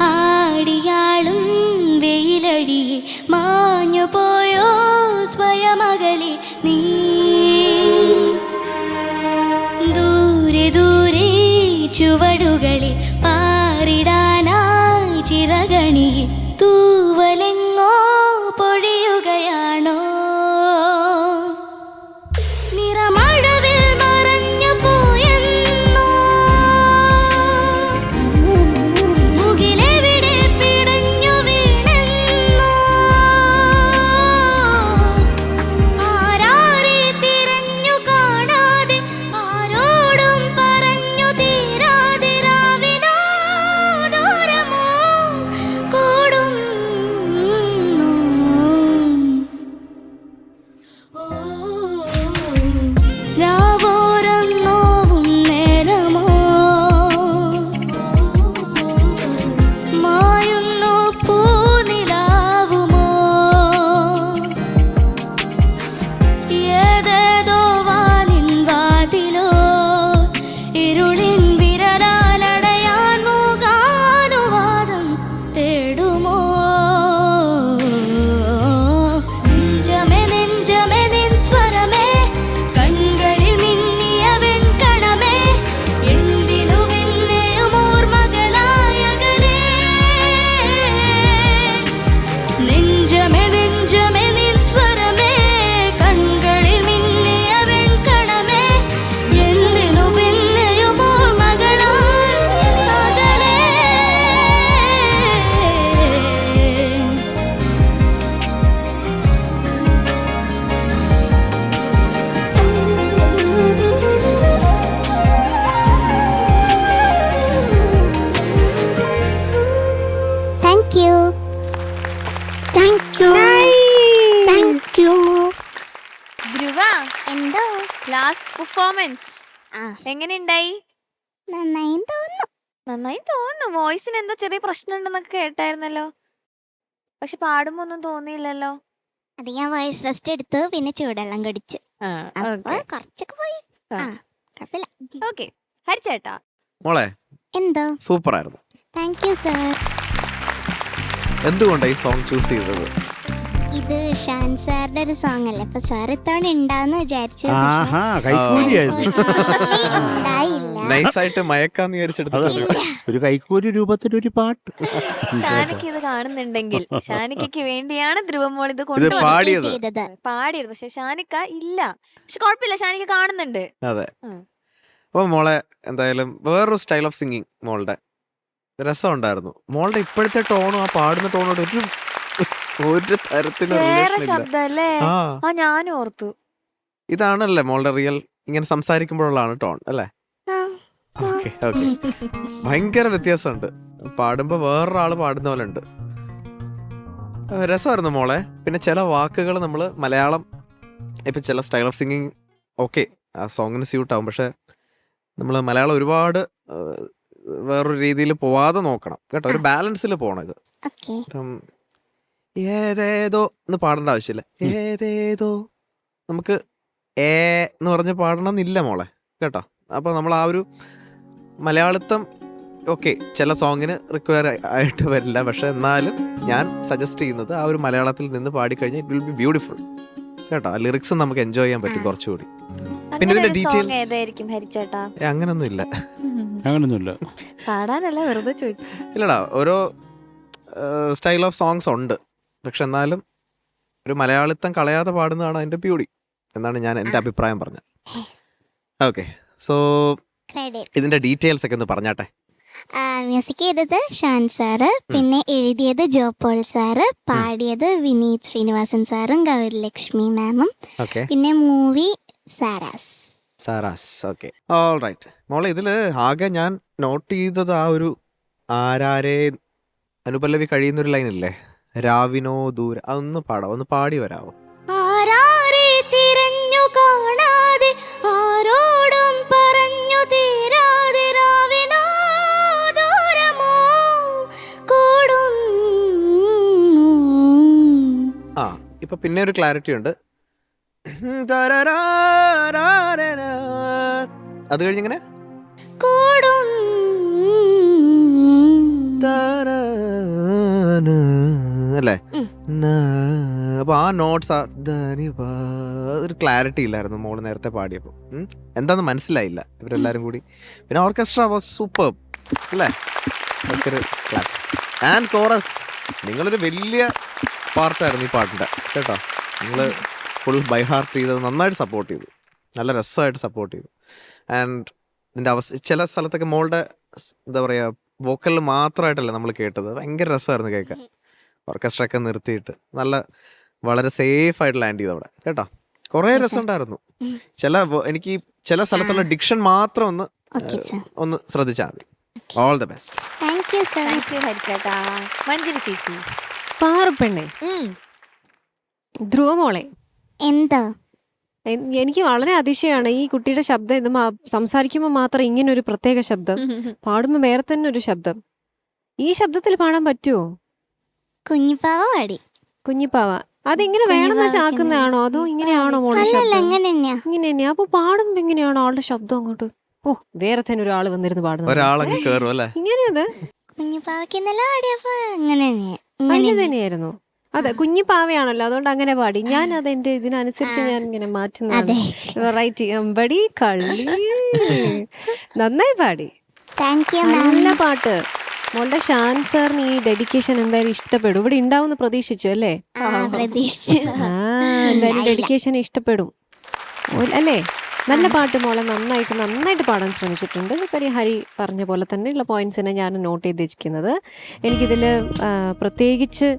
ആടിയാളും വെയിലഴിയെ മാഞ്ഞു പോയോ സ്വയമകലെ നീ ദൂരെ ദൂരെ ചുവടുകളിൽ പാറിടാനായി ചിറകണിയെ തൂവലെങ്ങോ പൊഴിയുകയാണോ ലാസ്റ്റ് പെർഫോമൻസ് എങ്ങനെയുണ്ടായി? നന്നായി തോന്നുന്നു. വോയിസിന് എന്തോ ചെറിയ പ്രശ്നം ഉണ്ടെന്നൊക്കെ കേട്ടായിരുന്നല്ലോ, പക്ഷെ പാടുമ്പോ ഒന്നും തോന്നിയില്ലല്ലോ. അത് ഞാൻ വോയിസ് റെസ്റ്റ് എടുത്തു, പിന്നെ ചൂടെള്ളം കുടിച്ചു, കുറച്ചൊക്കെ പോയി. ഓക്കെ, ഹരിച്ചേട്ടാ മോളെ എന്തോ സൂപ്പർ ആയിരുന്നു. Thank you sir. എന്തുകൊണ്ടാണ് ഈ സോങ് ചൂസ് ചെയ്തത്? ഇത് ഷാൻ സാറിന്റെ ഒരു സോങ് അല്ലേ, അപ്പൊ സാർ ഇത്തവണ ഉണ്ടാന്ന് വിചാരിച്ചു, നൈസായിട്ട് മയക്കാന്ന് വിചാരിച്ചെടുത്തത്. ഒരു കൈക്കൂലി രൂപത്തിലൊരു പാട്ട്. ഷാനിക്ക് ഇത് കാണുന്നുണ്ടെങ്കിൽ ഷാനിക്കയ്ക്ക് വേണ്ടിയാണ് ധ്രുവമോൾ ഇത് പാടിയത്. പക്ഷെ ഷാനിക്ക ഇല്ല, പക്ഷെ കുഴപ്പമില്ല, ഷാനിക്ക കാണുന്നുണ്ട്. അതെ. അപ്പൊ മോളെ എന്തായാലും വേറൊരു സ്റ്റൈൽ ഓഫ് സിംഗിങ് മോളുടെ രസം ഉണ്ടായിരുന്നു. മോളുടെ ഇപ്പോഴത്തെ ടോണും ആ പാടുന്ന ടോണോട് ഒരു തരത്തിലും ശബ്ദല്ലേ? ഞാനും ഓർത്തു ഇതാണല്ലേ മോളുടെ റിയൽ, ഇങ്ങനെ സംസാരിക്കുമ്പോഴുള്ളതാണ് ടോൺ അല്ലേ? Okay okay. ഭയങ്കര വ്യത്യാസമുണ്ട്, പാടുമ്പോ വേറൊരാള് പാടുന്ന പോലെ ഉണ്ട്. രസമായിരുന്നു മോളെ. പിന്നെ ചില വാക്കുകൾ നമ്മൾ മലയാളം ഇപ്പം ചില സ്റ്റൈൽ ഓഫ് സിംഗിങ് ഓക്കെ ആ സോങ്ങിന് സ്യൂട്ട് ആവും, പക്ഷെ നമ്മൾ മലയാളം ഒരുപാട് വേറൊരു രീതിയിൽ പോവാതെ നോക്കണം കേട്ടോ. ഒരു ബാലൻസിൽ പോകണം ഇത്. ഓക്കെ. ഇപ്പം ഏതേതോ എന്ന് പാടേണ്ട ആവശ്യമില്ല. ഏതേതോ നമുക്ക് എന്ന് പറഞ്ഞ് പാടണം എന്നില്ല മോളെ കേട്ടോ. അപ്പോൾ നമ്മൾ ആ ഒരു മലയാളിത്തം ഓക്കെ ചില സോങ്ങിന് റിക്വയർ ആയിട്ട് വരില്ല, പക്ഷെ എന്നാലും ഞാൻ സജസ്റ്റ് ചെയ്യുന്നത് ആ ഒരു മലയാളത്തിൽ നിന്ന് പാടിക്കഴിഞ്ഞാൽ ഇറ്റ് വിൽ ബി ബ്യൂട്ടിഫുൾ കേട്ടോ. ആ ലിറിക്സ് നമുക്ക് എൻജോയ് ചെയ്യാൻ പറ്റും കുറച്ചുകൂടി. പിന്നെ ഇതിന്റെ ഡീറ്റെയിൽസ് ഏതായിരിക്കും ഹരിച്ചേട്ടാ? അങ്ങനൊന്നും ഇല്ല, അങ്ങനൊന്നുമില്ല. പാടാനല്ല വെറുതെ ചോദിച്ചു. ഇല്ലടാ, ഓരോ സ്റ്റൈൽ ഓഫ് സോങ്സ് ഉണ്ട്, പക്ഷെ എന്നാലും ഒരു മലയാളിത്തം കളയാതെ പാടുന്നതാണ് അതിന്റെ ബ്യൂട്ടി എന്നാണ് ഞാൻ എൻ്റെ അഭിപ്രായം പറഞ്ഞത്. Okay, so credit. ഇതിന്റെ ഡീറ്റെയിൽസ് ഒക്കെ ഒന്ന് പറഞ്ഞാട്ടെ. മ്യൂസിക് ചെയ്തത് ഷാൻ സാറ്, പിന്നെ എഴുതിയത് ജോപോൾ സാറ്, പാടിയത് വിനീത് ശ്രീനിവാസൻ സാറും ഗൗരിലക്ഷ്മി മാമും, ഓക്കെ, പിന്നെ movie സാരാസ്. Sara's. Okay, all right മോളെ. ഇതിൽ ആകെ ഞാൻ നോട്ട് ചെയ്തത് ആ ഒരു ആരാരെ അനുപല്ലവി കഴിയുന്നൊരു ലൈനില്ലേ, രാവിനോ ദൂരെ, അതൊന്ന് പാടാം, ഒന്ന് പാടി വരാമോ? ആരാരെ തിരഞ്ഞു കാണാതെ ആരോടും പറഞ്ഞു തീരാതെ രാവിനോ ദൂരമോ കൂടും. ആ ഇപ്പൊ പിന്നെ ഒരു ക്ലാരിറ്റി ഉണ്ട്. അത് കഴിഞ്ഞിങ്ങനെ കൂടും. അല്ലേ? അപ്പൊ ആ നോട്ട്സ് ഒരു ക്ലാരിറ്റി ഇല്ലായിരുന്നു മോള് നേരത്തെ പാടിയപ്പോൾ. എന്താന്ന് മനസ്സിലായില്ല ഇവരെല്ലാരും കൂടി. പിന്നെ ഓർക്കസ്ട്ര വാസ് സൂപ്പർ അല്ലേ? Claps and chorus. നിങ്ങളൊരു വലിയ പാർട്ടായിരുന്നു ഈ പാട്ടിൻ്റെ കേട്ടോ. നിങ്ങൾ ഫുൾ ബൈ ഹാർട്ട് ചെയ്തത്, നന്നായിട്ട് സപ്പോർട്ട് ചെയ്തു, നല്ല രസമായിട്ട് സപ്പോർട്ട് ചെയ്തു. ആൻഡ് ഇതിൻ്റെ ചില സ്ഥലത്തൊക്കെ മോളുടെ എന്താ പറയുക വോക്കലിൽ മാത്രമായിട്ടല്ല നമ്മൾ കേട്ടത്, ഭയങ്കര രസമായിരുന്നു കേൾക്കാൻ. ഓർക്കസ്ട്ര ഒക്കെ നിർത്തിയിട്ട് വളരെ സേഫ് ആയിട്ട് ലാൻഡ് ചെയ്തു അവിടെ കേട്ടോ. കുറേ രസമുണ്ടായിരുന്നു. എനിക്ക് ചില സ്ഥലത്തുള്ള ഡിക്ഷൻ മാത്രം ഒന്ന് ശ്രദ്ധിച്ചാൽ മതി. All the best. Thank you sir. Thank you ഹരിച്ചേട്ടാ. മഞ്ജരി ചേച്ചി. പാറുപെണ്ണെ, ധ്രുവമോളെ, എന്താ? എനിക്ക് വളരെ അതിശയമാണ് ഈ കുട്ടിയുടെ ശബ്ദം. ഇത് സംസാരിക്കുമ്പോൾ മാത്രം ഇങ്ങനെ ഒരു പ്രത്യേക ശബ്ദം, പാടുമ്പോൾ വേറെ തന്നെ ഒരു ശബ്ദം. ഈ ശബ്ദത്തിൽ പാടാൻ പറ്റുമോ? കുഞ്ഞിപ്പാവ പാടി. കുഞ്ഞിപ്പാവ അതിങ്ങനെ വേണമെന്ന് ചാക്കുന്നതാണോ അതോ ഇങ്ങനെയാണോ മോളുടെ ശബ്ദം? ഇങ്ങനെ തന്നെയാ. അപ്പൊ പാടുമ്പോ എങ്ങനെയാണോ ആളുടെ ശബ്ദം അങ്ങോട്ട്? ഓ, വേറെ തന്നെ ഒരാള് വന്നിരുന്ന് പാടുന്നത് ഇങ്ങനെയത്. കുഞ്ഞിപ്പാവയ്ക്ക് ഇന്നലെ പാടിയപ്പോ അങ്ങനെ തന്നെയായിരുന്നു. അതെ, കുഞ്ഞിപ്പാവയാണല്ലോ, അതുകൊണ്ട് അങ്ങനെ പാടി. ഞാൻ അത് എന്റെ ഇതിനനുസരിച്ച് ഞാൻ ഇങ്ങനെ മാറ്റുന്നത്. റൈറ്റ്, എമ്പടി കള്ളി. നന്നായി പാടി, നല്ല പാട്ട്. മോളുടെ ഷാൻ സാറിന് ഈ ഡെഡിക്കേഷൻ എന്തായാലും ഇഷ്ടപ്പെടും. ഇവിടെ ഉണ്ടാവും പ്രതീക്ഷിച്ചു അല്ലേ? എന്തായാലും ഡെഡിക്കേഷൻ ഇഷ്ടപ്പെടും അല്ലേ? നല്ല പാട്ട് മോളെ, നന്നായിട്ട് പാടാൻ ശ്രമിച്ചിട്ടുണ്ട്. ഇപ്പം ഹരി പറഞ്ഞ പോലെ തന്നെയുള്ള പോയിന്റ്സിനെ ഞാൻ നോട്ട് ചെയ്ത് വെച്ചിരിക്കുന്നത്. എനിക്കിതിൽ പ്രത്യേകിച്ച്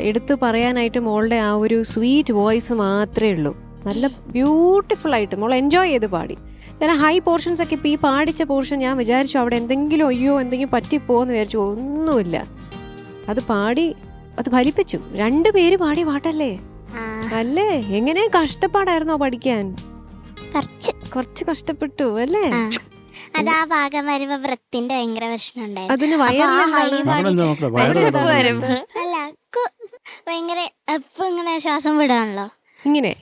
എടുത്തു പറയാനായിട്ട് മോളുടെ ആ ഒരു സ്വീറ്റ് വോയിസ് മാത്രമേ ഉള്ളൂ. നല്ല ബ്യൂട്ടിഫുൾ ആയിട്ട് മോൾ എൻജോയ് ചെയ്ത് പാടി. ഞാൻ ഹൈ പോർഷൻസ് ഒക്കെ ഇപ്പോൾ ഈ പാടിച്ച പോർഷൻ ഞാൻ വിചാരിച്ചു അവിടെ എന്തെങ്കിലും പറ്റിപ്പോന്ന് വിചാരിച്ചു. ഒന്നുമില്ല, അത് പാടി, അത് ഫലിപ്പിച്ചു. 2 പേര് പാടി പാട്ടല്ലേ അല്ലേ? എങ്ങനെ കഷ്ടപ്പാടായിരുന്നോ പഠിക്കാൻ? കുറച്ച് കഷ്ടപ്പെട്ടു അല്ലേ? അത് ആ ഭാഗം വരുമ്പോ വൃത്തിന്റെ ഭയങ്കര പ്രശ്നം ഉണ്ടായിരുന്നു. അതിന് അല്ല, ഭയങ്കര എപ്പോ ഇങ്ങനെ ശ്വാസം വിടാണല്ലോ ഇങ്ങനെ.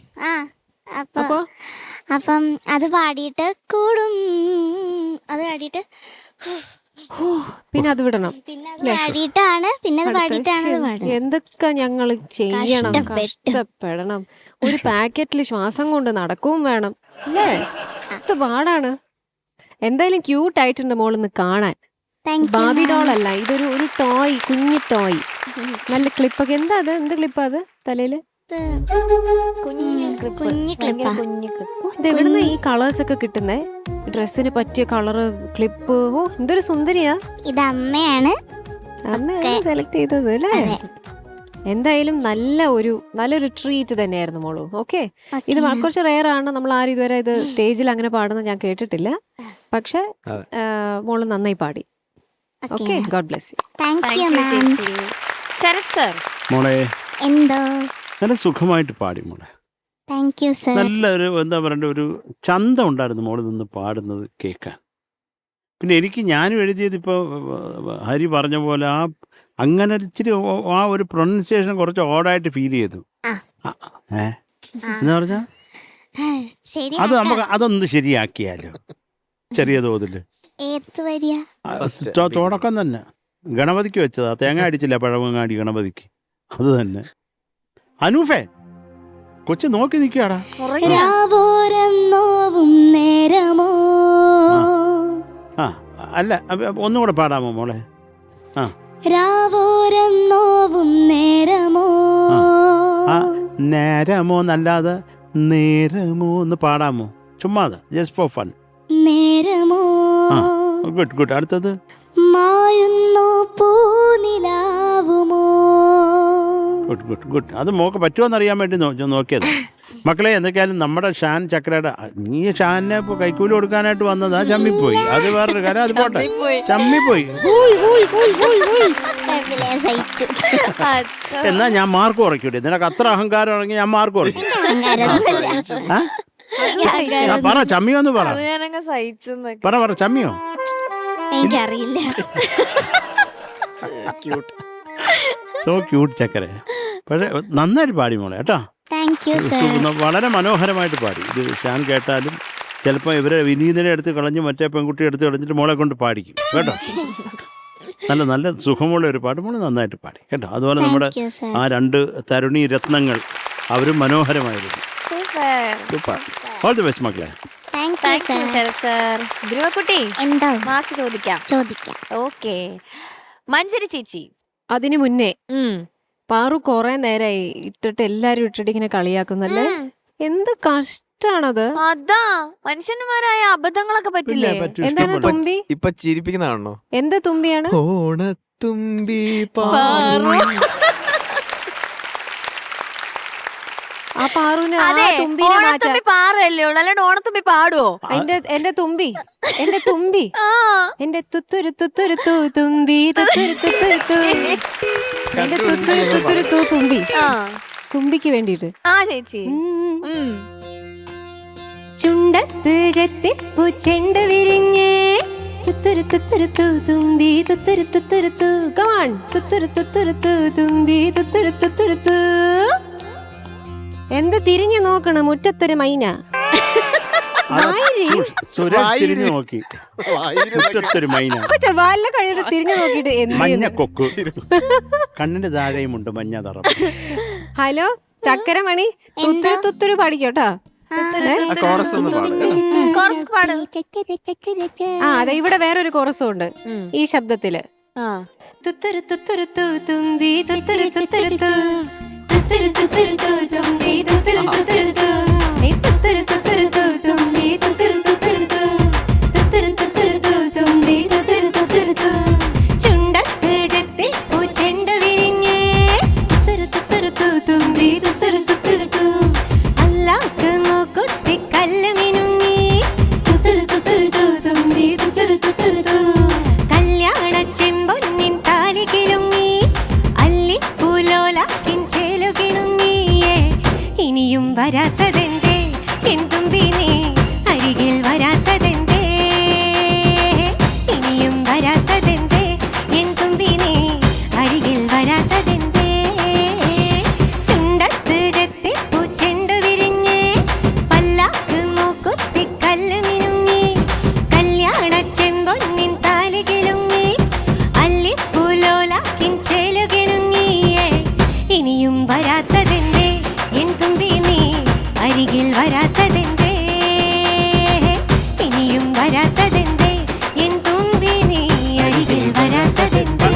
അപ്പം അത് പാടിയിട്ട് കൂടും, അത് പാടിയിട്ട് പിന്നെ അത് വിടണം. എന്തൊക്കെ ഞങ്ങൾ ചെയ്യണം, കഷ്ടപ്പെടണം. ഒരു പാക്കറ്റിൽ ശ്വാസം കൊണ്ട് നടക്കുകയും വേണം അല്ലേ? ഇത് പാടാണ്. എന്തായാലും ക്യൂട്ട് ആയിട്ടുണ്ട് മോളിന്ന് കാണാൻ. ബാബി ഡോൾ അല്ല, ഇതൊരു ടോയ്, കുഞ്ഞു ടോയ്. നല്ല ക്ലിപ്പൊക്കെ. എന്താ അത്? എന്ത് ക്ലിപ്പാ അത് തലയില്? ഇതെവിടുന്ന് ഈ കളേഴ്സ് ഒക്കെ കിട്ടുന്നേ? ഡ്രസ്സിന് പറ്റിയ കളറ്, ക്ലിപ്പ്. ഓ, എന്തൊരു സുന്ദരിയാ. ഇത് അമ്മയാണ് സെലക്ട് ചെയ്തത് അല്ലേ? എന്തായാലും നല്ലൊരു ട്രീറ്റ് തന്നെയായിരുന്നു മോളു. ഓക്കെ, ഇത് കുറച്ച് റെയർ ആണ്. നമ്മൾ ആരും ഇതുവരെ ഇത് സ്റ്റേജിൽ അങ്ങനെ പാടുന്നത് ഞാൻ കേട്ടിട്ടില്ല. പക്ഷെ മോള് നന്നായി പാടി. Okay, god bless you. Sarath sir. മോളെ എന്തോ? നല്ല സുഖമായിട്ട് പാടി മോളെ. Thank you sir. നല്ലൊരു എന്താ പറയണ്ട ഒരു ചന്തം ഉണ്ടായിരുന്നു മോള് നിന്ന് പാടുന്നത് കേൾക്കാൻ. പിന്നെ എനിക്ക് ഞാനും എഴുതിയത് ഇപ്പോൾ ഹരി പറഞ്ഞ പോലെ അങ്ങനെ ഇച്ചിരി ആ ഒരു പ്രൊനൗൺസിയേഷൻ കുറച്ച് ഓടായിട്ട് ഫീൽ ചെയ്തു. എന്ന് പറഞ്ഞാ ശരി. അത് നമുക്ക് അതൊന്ന് ശരിയാക്കിയാലോ ചെറിയ തോതില്. ഏത് വരിക? തുടക്കം തന്നെ ഗണപതിക്ക് വെച്ചതാ. തേങ്ങ അടിച്ചില്ല പഴവങ്ങാടി ഗണപതിക്ക്. അത് തന്നെ. അനൂഫേ കൊച്ചു നോക്കി നിൽക്കാടാ. രാവോരം നോവും നേരമോ. ആ അല്ല ഒന്നുകൂടെ പാടാമോ മോളെ? ആ രാവോരം നോവും നേരമോ. നേരമോ എന്നല്ലാതെ നേരമോ എന്ന് പാടാമോ? ചുമ്മാതെ ജസ്റ്റ് ഫോർ ഫൺ. നേരമോ. Good good. അടുത്തത് മായുന്നു പൂനിലാവുമോ. Good good good. അത് മോക്ക് പറ്റുമോന്ന് അറിയാൻ വേണ്ടി നോക്കിയത്. മക്കളെ എന്തൊക്കെയാലും നമ്മുടെ ഷാൻ ചക്രയുടെ നീ ഷാനിനെ ഇപ്പോൾ കൈക്കൂലി കൊടുക്കാനായിട്ട് വന്നതാ. ചമ്മിപ്പോയി. അത് വേറൊരു കാര്യം. അത് പോട്ടെ, ചമ്മിപ്പോയി. എന്നാ ഞാൻ മാർക്ക് കുറയ്ക്കൂടെ? നിനക്ക് അത്ര അഹങ്കാരം ആണെങ്കിൽ ഞാൻ മാർക്ക് കുറയ്ക്കും. പറ ചമ്മിയോ എന്ന് പറ. പറ ചമ്മിയോ? എനിക്കറിയില്ല. സോ ക്യൂട്ട് ചക്കര. പക്ഷെ നന്നായിട്ട് പാടി മോളെ കേട്ടോ. Thank you sir. വളരെ മനോഹരമായിട്ട് പാടി. ഇത് ഷാൻ കേട്ടാലും ചിലപ്പോൾ ഇവരെ വിനീതനെ എടുത്ത് കളഞ്ഞ് മറ്റേ പെൺകുട്ടിയെ എടുത്ത് കളഞ്ഞിട്ട് മോളെ കൊണ്ട് പാടിക്കും കേട്ടോ. നല്ല നല്ല സുഖമുള്ള ഒരു പാട്ട് മോളെ നന്നായിട്ട് പാടി കേട്ടോ. അതുപോലെ നമ്മുടെ ആ 2 തരുണി രത്നങ്ങൾ അവരും മനോഹരമായിരുന്നു. സൂപ്പർ. ഓൾ ദി ബെസ്റ്റ് മക്കളെ. ശരത് സർ. ധ്രുവക്കുട്ടി എന്തോ? മാർക്സ് ചോദിക്കാം. ഓക്കെ. മഞ്ജരി ചേച്ചി. അതിനു മുന്നേ പാറു കൊറേ നേരായി ഇട്ടിട്ട് എല്ലാരും ഇട്ടിട്ട് ഇങ്ങനെ കളിയാക്കുന്നല്ലേ. എന്ത് കഷ്ടാണത്. അതാ മനുഷ്യന്മാരായ അബദ്ധങ്ങളൊക്കെ പറ്റില്ലേ? എന്താണ് തുമ്പി? ഇപ്പൊ ചിരിപ്പിക്കുന്നതാണോ? എന്ത് തുമ്പിയാണ്? ഓണത്തുമ്പി ആ പാറുവിന് ആ തുമ്പിനെ മാറ്റാം. പാറല്ലേ ഉള്ളു, അല്ലാണ്ട് ഓണത്തുമ്പി പാടുവോ? എന്റെ തുമ്പി എന്റെ തുത്തുരു തുത്തുരു തൂ തുമ്പി തുത്തുരു തുത്തുരു തൂ. എന്റെ തുത്തുരു തുത്തുരു തൂ തുമ്പി. തുമ്പിക്ക് വേണ്ടിട്ട്. ആ ചേച്ചി. ചുണ്ടത്ത് ചെത്തിപ്പൂ ചെണ്ട് വിരിഞ്ഞേ തുത്തുരു തുത്തുരു തൂ തുമ്പി തുത്തുരു തുത്തുരു തൂ. Come on. തുത്തുരു തുത്തുരു തൂ തുമ്പി തുത്തുരു തുത്തുരു തൂ. എന്ത് തിരിഞ്ഞു നോക്കണം മുറ്റത്തൊരു മൈന. സുരേഷ് തിരിഞ്ഞു നോക്കി. മുറ്റത്തൊരു മൈന. വല്ല കഴിയുടെ തിരിഞ്ഞു നോക്കിട്ട് മഞ്ഞ കൊക്ക്. കണ്ണിന്റെ താഴെയുമുണ്ട് മഞ്ഞ തറ. ഹലോ ചക്കരമണി തുത്തുരു തുത്തുരു പാടിക്കോട്ടാ. ആ അതെ, ഇവിടെ വേറൊരു കോറസും ഉണ്ട് ഈ ശബ്ദത്തില്. തുത്തുരു തുത്തുരു തൂ തുമ്പി തുത്തുരു തുത്തുരു തൂ. തുത്തുരു തുത്തുരു തൂ തുമ്പി തുത്തുരു തുത്തുരു തൂ. തുത്തുരു തുത്തുരു തൂ തുമ്പി തുത്തുരു തുത്തുരു തൂ. തുത്തുരു തുത്തുരു തൂ തുമ്പി തുത്തുരു തുത്തുരു തൂ. ചുണ്ടത്ത് ചെത്തിപ്പൂ ചെണ്ട് വിരിഞ്ഞേ തുത്തുരു തുത്തുരു തൂ തുമ്പി തുത്തുരു തുത്തുരു തൂ. അല്ലാക്ക് മൂക്കുത്തി കല്ല് മിനുങ്ങി തുത്തുരു തുത്തുരു തൂ തുമ്പി തുത്തുരു തുത്തുരു തൂ. കല്യാണ ചെമ്പൊന്നിൻ താലി കിലുങ്ങി അല്ലിപ്പൂലോലാക്കിൻ ചേലു കിണുങ്ങിയേ. ഇനിയും വരാത്തതെന്തേ എൻ തുമ്പി നീ അരികിൽ വരാത്തതെന്തേ. ഇനിയും വരാത്തതെന്തേ എൻ തുമ്പി നീ അരികിൽ വരാത്തതെന്തേ. ചുണ്ടത്ത് ചെത്തിപ്പൂ ചെണ്ട് വിരിഞ്ഞേ പല്ലാക്ക് മൂക്കുത്തി കല്ല് മിനുങ്ങി കല്യാണ ചെമ്പൊന്നിൻ താലി കിലുങ്ങി അല്ലിപ്പൂലോലാക്കിൻ ചേലു കിണുങ്ങിയേ. ഇനിയും വരാത്തതെന്തേ എൻ തുമ്പി നീ അരികിൽ വരാത്തതെന്തേ. ഇനിയും വരാത്തതെന്തേ എൻ തുമ്പി നീ അരികിൽ വരാത്തതെന്തേ.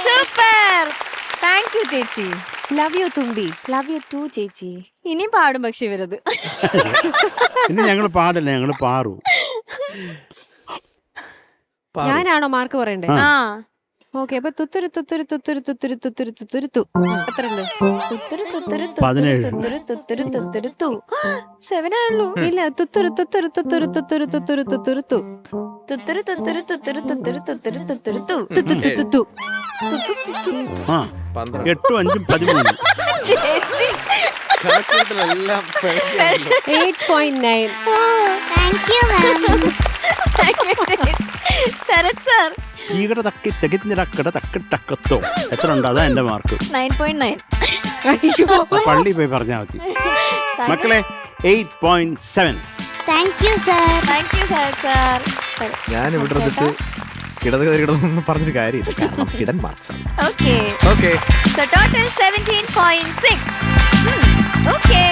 സൂപ്പർ. താങ്ക് യു ചേച്ചി. ലവ് യു തുമ്പി. ലവ് യു ടു ചേച്ചി. ഇനി പാടും പക്ഷെ ഇവരത്. ഇനി ഞങ്ങള് പാടില്ല, ഞങ്ങള് പാറു. ഞാനാണോ മാർക്ക് പറയണ്ടേ? ആ ഓക്കെ. അപ്പൊ തുത്തുരു തുത്തുരു തുത്തുരു തുത്തുരു തുത്തുരു തുത്തുരു തു. എത്ര ഉണ്ട്? തുത്തുരു തുത്തുരു 17. തുത്തുരു തുത്തുരു തുത്തുരു തു. 7 ആയുള്ളൂ. ഇല്ല, തുത്തുരു തുത്തുരു തുത്തുരു തുത്തുരു തുത്തുരു തുത്തുരു തു. തുത്തുരു തുത്തുരു തുത്തുരു തുത്തുരു തുത്തുരു തുത്തുരു തു. തു, തു, തു, തു, തു. ആ 8 5 13. ചേച്ചി കണക്കൂട്ടലെല്ലാം പിഴയ്ക്കുകയാണല്ലോ. 8.9. Thank you ma'am. ചേച്ചി. ശരത് സാർ ഈകട തക്കി തികഞ്ഞിടക്കട തക്കിട്ടക്കത്തോ എത്ര ഉണ്ട്? അതാ എന്റെ മാർക്ക്. 9.9. പള്ളി പോയി പറഞ്ഞാൽ മതി. മക്കളെ 8.7. Thank you sir. Thank you Sarath sir. ഞാൻ ഇവിടെ ഇരുന്നിട്ട് കിടന്നൊന്നും പറഞ്ഞൊരു കാര്യമില്ല, കാരണം ഹിഡൻ മാർക്സ് ആണ്. Okay okay so total 17.6. Okay